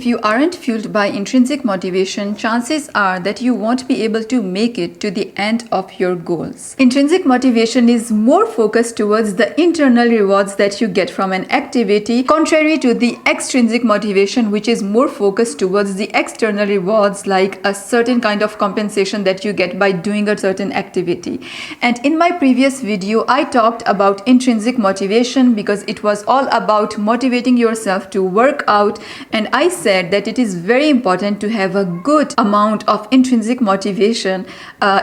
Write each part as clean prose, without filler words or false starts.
if you aren't fueled by intrinsic motivation, chances are that you won't be able to make it to the end of your goals. Intrinsic motivation is more focused towards the internal rewards that you get from an activity, contrary to the extrinsic motivation, which is more focused towards the external rewards, like a certain kind of compensation that you get by doing a certain activity. And in my previous video, I talked about intrinsic motivation because it was all about motivating yourself to work out, and I said that it is very important to have a good amount of intrinsic motivation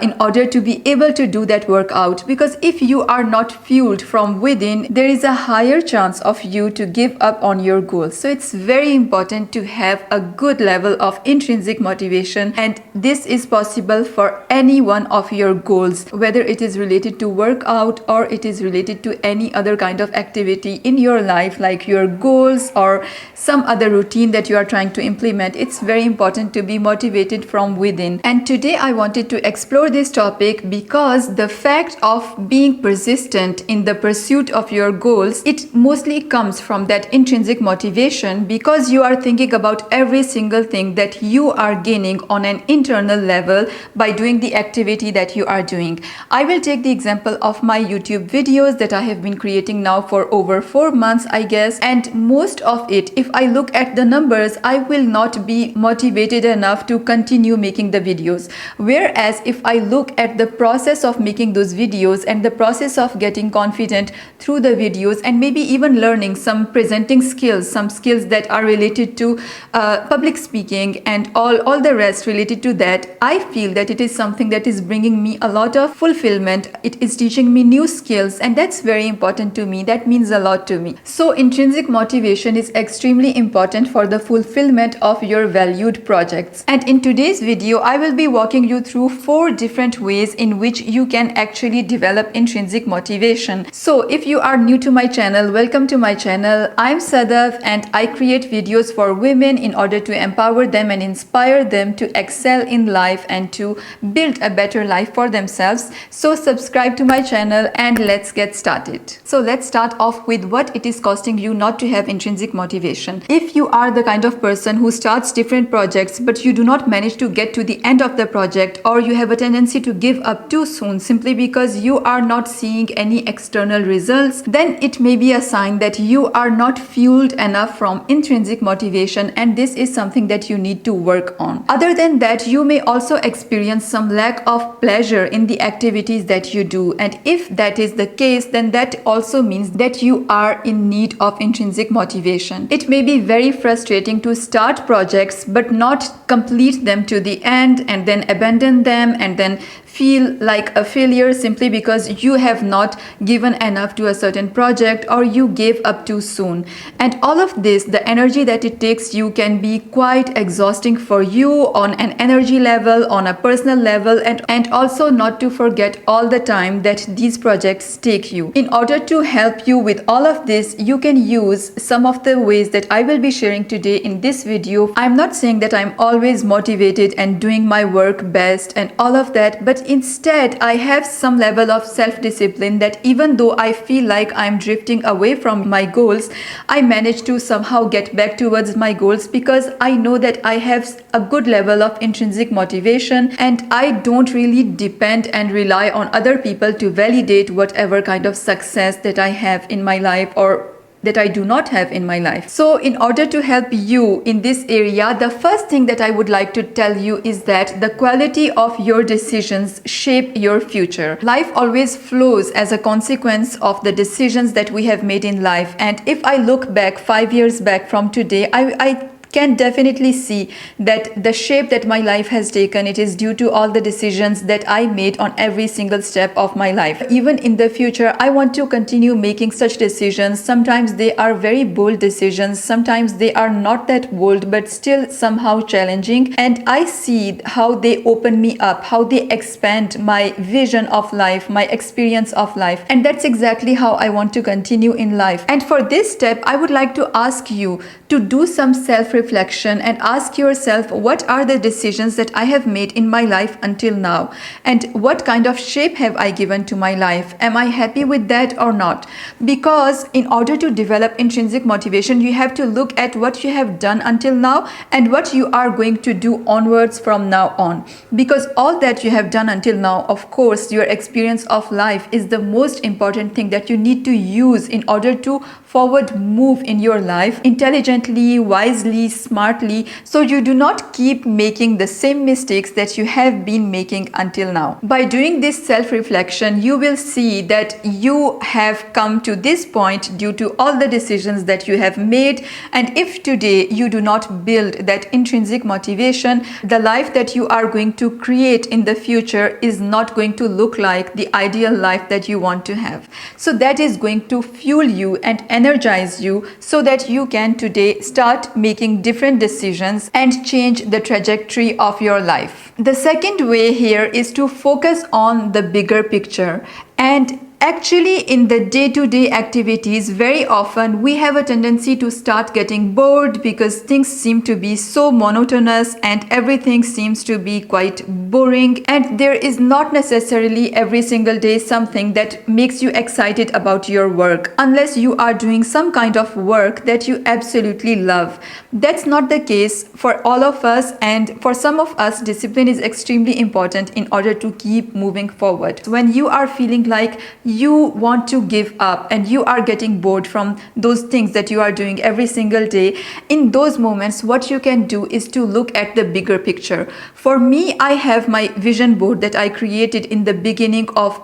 in order to be able to do that workout, because if you are not fueled from within, there is a higher chance of you to give up on your goals. So it's very important to have a good level of intrinsic motivation, and this is possible for any one of your goals, whether it is related to workout or it is related to any other kind of activity in your life, like your goals or some other routine that you are trying to implement. It's very important to be motivated from within. And today I wanted to explore this topic because the fact of being persistent in the pursuit of your goals, it mostly comes from that intrinsic motivation, because you are thinking about every single thing that you are gaining on an internal level by doing the activity that you are doing. I will take the example of my YouTube videos that I have been creating now for over 4 months, I guess, and most of it, if I look at the numbers, I will not be motivated enough to continue making the videos. Whereas if I look at the process of making those videos and the process of getting confident through the videos, and maybe even learning some presenting skills, some skills that are related to public speaking and all the rest related to that, I feel that it is something that is bringing me a lot of fulfillment. It is teaching me new skills, and that's very important to me. That means a lot to me. So intrinsic motivation is extremely important for the fulfillment of your valued projects. And in today's video, I will be walking you through 4 different ways in which you can actually develop intrinsic motivation. So if you are new to my channel, welcome to my channel. I'm Sadaf, and I create videos for women in order to empower them and inspire them to excel in life and to build a better life for themselves. So subscribe to my channel and let's get started. So let's start off with what it is costing you not to have intrinsic motivation. If you are the kind of person who starts different projects but you do not manage to get to the end of the project, or you have a tendency to give up too soon simply because you are not seeing any external results, then it may be a sign that you are not fueled enough from intrinsic motivation, and this is something that you need to work on. Other than that, you may also experience some lack of pleasure in the activities that you do, and if that is the case, then that also means that you are in need of intrinsic motivation. It may be very frustrating to start projects but not complete them to the end, and then abandon them, and then feel like a failure simply because you have not given enough to a certain project, or you gave up too soon. And all of this, the energy that it takes you, can be quite exhausting for you on an energy level, on a personal level, and also not to forget all the time that these projects take you. In order to help you with all of this, you can use some of the ways that I will be sharing today in this video. I'm not saying that I'm always motivated and doing my work best and all of that, but instead I have some level of self-discipline that even though I feel like I'm drifting away from my goals, I manage to somehow get back towards my goals, because I know that I have a good level of intrinsic motivation, and I don't really depend and rely on other people to validate whatever kind of success that I have in my life or that I do not have in my life. So in order to help you in this area, the first thing that I would like to tell you is that the quality of your decisions shape your future. Life always flows as a consequence of the decisions that we have made in life. And if I look back 5 years back from today, I can definitely see that the shape that my life has taken, it is due to all the decisions that I made on every single step of my life. Even in the future, I want to continue making such decisions. Sometimes they are very bold decisions, sometimes they are not that bold but still somehow challenging, and I see how they open me up, how they expand my vision of life, my experience of life, and that's exactly how I want to continue in life. And for this step, I would like to ask you to do some self-reflection self-reflection and ask yourself, what are the decisions that I have made in my life until now? And what kind of shape have I given to my life? Am I happy with that or not? Because in order to develop intrinsic motivation, you have to look at what you have done until now and what you are going to do onwards from now on. Because all that you have done until now, of course, your experience of life is the most important thing that you need to use in order to forward move in your life intelligently, wisely, smartly, so you do not keep making the same mistakes that you have been making until now. By doing this self-reflection, you will see that you have come to this point due to all the decisions that you have made, and if today you do not build that intrinsic motivation, the life that you are going to create in the future is not going to look like the ideal life that you want to have. So that is going to fuel you and energize you so that you can today start making different decisions and change the trajectory of your life. The second way here is to focus on the bigger picture. And actually, in the day-to-day activities, very often we have a tendency to start getting bored because things seem to be so monotonous and everything seems to be quite boring, and there is not necessarily every single day something that makes you excited about your work unless you are doing some kind of work that you absolutely love. That's not the case for all of us, and for some of us, discipline is extremely important in order to keep moving forward. When you are feeling like you want to give up and you are getting bored from those things that you are doing every single day, in those moments what you can do is to look at the bigger picture. For me, I have my vision board that I created in the beginning of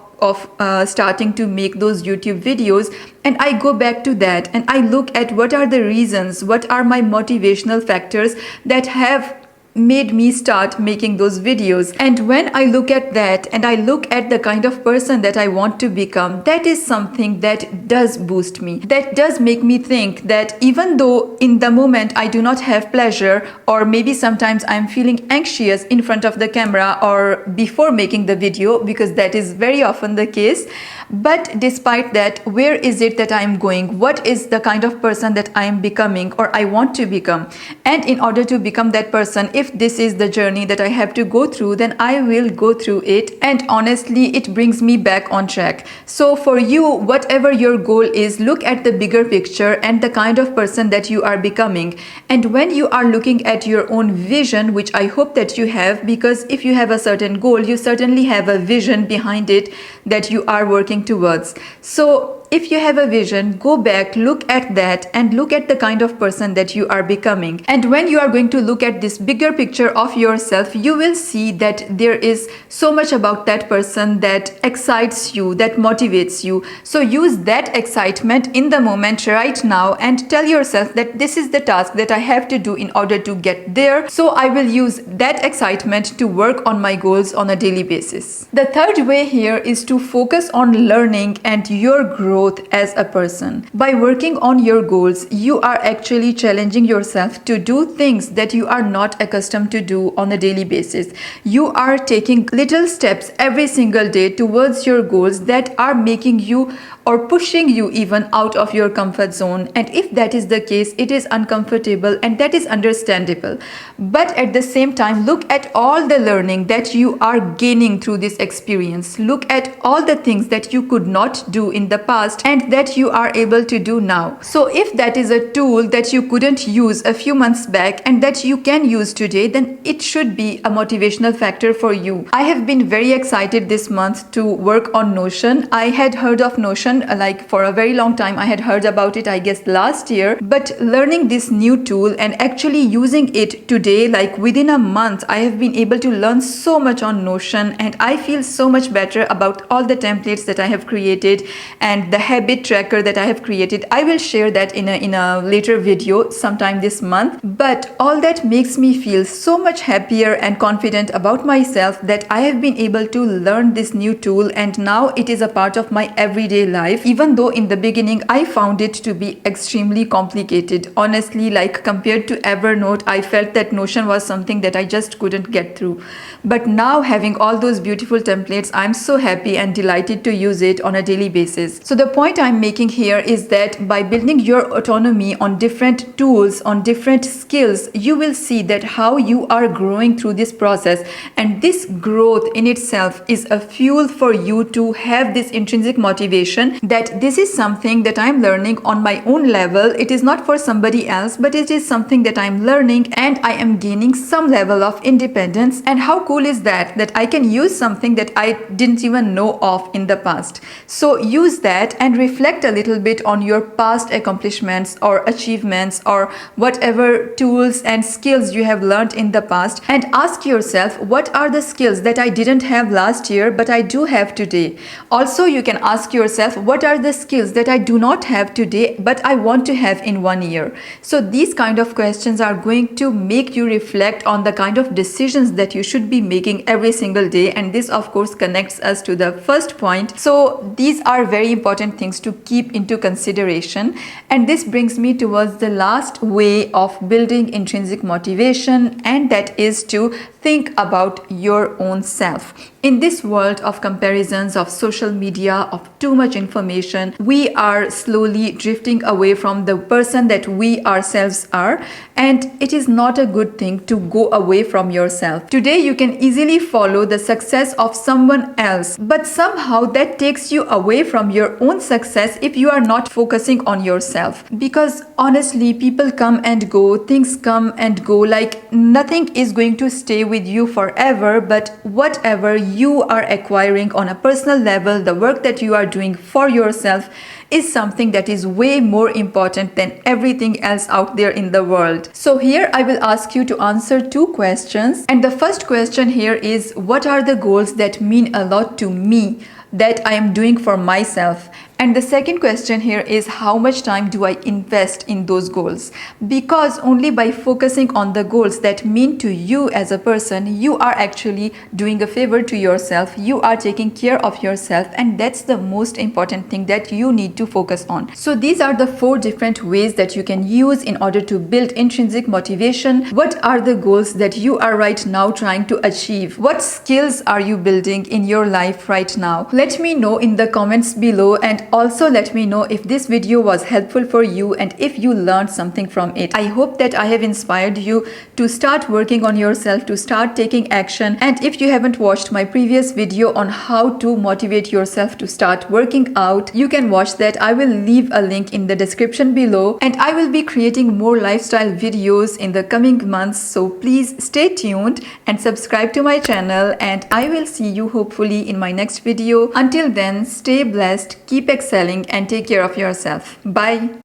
starting to make those YouTube videos, and I go back to that and I look at what are the reasons, what are my motivational factors that have made me start making those videos. And when I look at that and I look at the kind of person that I want to become, that is something that does boost me, that does make me think that even though in the moment I do not have pleasure, or maybe sometimes I'm feeling anxious in front of the camera or before making the video, because that is very often the case, but despite that, where is it that I'm going? What is the kind of person that I am becoming or I want to become? And in order to become that person, if this is the journey that I have to go through, then I will go through it, and honestly it brings me back on track. So for you, whatever your goal is, look at the bigger picture and the kind of person that you are becoming. And when you are looking at your own vision, which I hope that you have, because if you have a certain goal, you certainly have a vision behind it that you are working towards. So if you have a vision, go back, look at that and look at the kind of person that you are becoming. And when you are going to look at this bigger picture of yourself, you will see that there is so much about that person that excites you, that motivates you. So use that excitement in the moment right now and tell yourself that this is the task that I have to do in order to get there. So I will use that excitement to work on my goals on a daily basis. The third way here is to focus on learning and your growth as a person. By working on your goals, you are actually challenging yourself to do things that you are not accustomed to do on a daily basis. You are taking little steps every single day towards your goals that are making you or pushing you even out of your comfort zone. And if that is the case, it is uncomfortable and that is understandable. But at the same time, look at all the learning that you are gaining through this experience. Look at all the things that you could not do in the past and that you are able to do now. So if that is a tool that you couldn't use a few months back and that you can use today, then it should be a motivational factor for you. I have been very excited this month to work on Notion. I had heard of Notion like for a very long time. I had heard about it, I guess, last year, but learning this new tool and actually using it today, like within a month, I have been able to learn so much on Notion, and I feel so much better about all the templates that I have created and the habit tracker that I have created. I will share that in a later video sometime this month. But all that makes me feel so much happier and confident about myself that I have been able to learn this new tool, and now it is a part of my everyday life. life, even though in the beginning I found it to be extremely complicated. Honestly, like compared to Evernote, I felt that Notion was something that I just couldn't get through. But now having all those beautiful templates, I'm so happy and delighted to use it on a daily basis. So the point I'm making here is that by building your autonomy on different tools, on different skills, you will see that how you are growing through this process, and this growth in itself is a fuel for you to have this intrinsic motivation that this is something that I'm learning on my own level. It is not for somebody else, but it is something that I'm learning and I am gaining some level of independence. And how cool is that I can use something that I didn't even know of in the past. So use that and reflect a little bit on your past accomplishments or achievements or whatever tools and skills you have learned in the past, and ask yourself, what are the skills that I didn't have last year but I do have today? Also, you can ask yourself, what are the skills that I do not have today but I want to have in 1 year? So these kind of questions are going to make you reflect on the kind of decisions that you should be making every single day, and this of course connects us to the first point. So these are very important things to keep into consideration, and this brings me towards the last way of building intrinsic motivation, and that is to think about your own self. In this world of comparisons, of social media, of too much information, we are slowly drifting away from the person that we ourselves are, and it is not a good thing to go away from yourself. Today you can easily follow the success of someone else, but somehow that takes you away from your own success if you are not focusing on yourself. Because honestly, people come and go, things come and go, like nothing is going to stay with you forever, but whatever you are acquiring on a personal level, the work that you are doing for yourself is something that is way more important than everything else out there in the world. So here I will ask you to answer 2 questions, and the first question here is, what are the goals that mean a lot to me that I am doing for myself? And the second question here is, how much time do I invest in those goals? Because only by focusing on the goals that mean to you as a person, you are actually doing a favor to yourself. You are taking care of yourself, and that's the most important thing that you need to focus on. So these are the 4 different ways that you can use in order to build intrinsic motivation. What are the goals that you are right now trying to achieve? What skills are you building in your life right now? Let me know in the comments below, and also let me know if this video was helpful for you and if you learned something from it. I hope that I have inspired you to start working on yourself, to start taking action. And if you haven't watched my previous video on how to motivate yourself to start working out, you can watch that. I will leave a link in the description below, and I will be creating more lifestyle videos in the coming months. So please stay tuned and subscribe to my channel, and I will see you hopefully in my next video. Until then, stay blessed, keep excelling, and take care of yourself. Bye.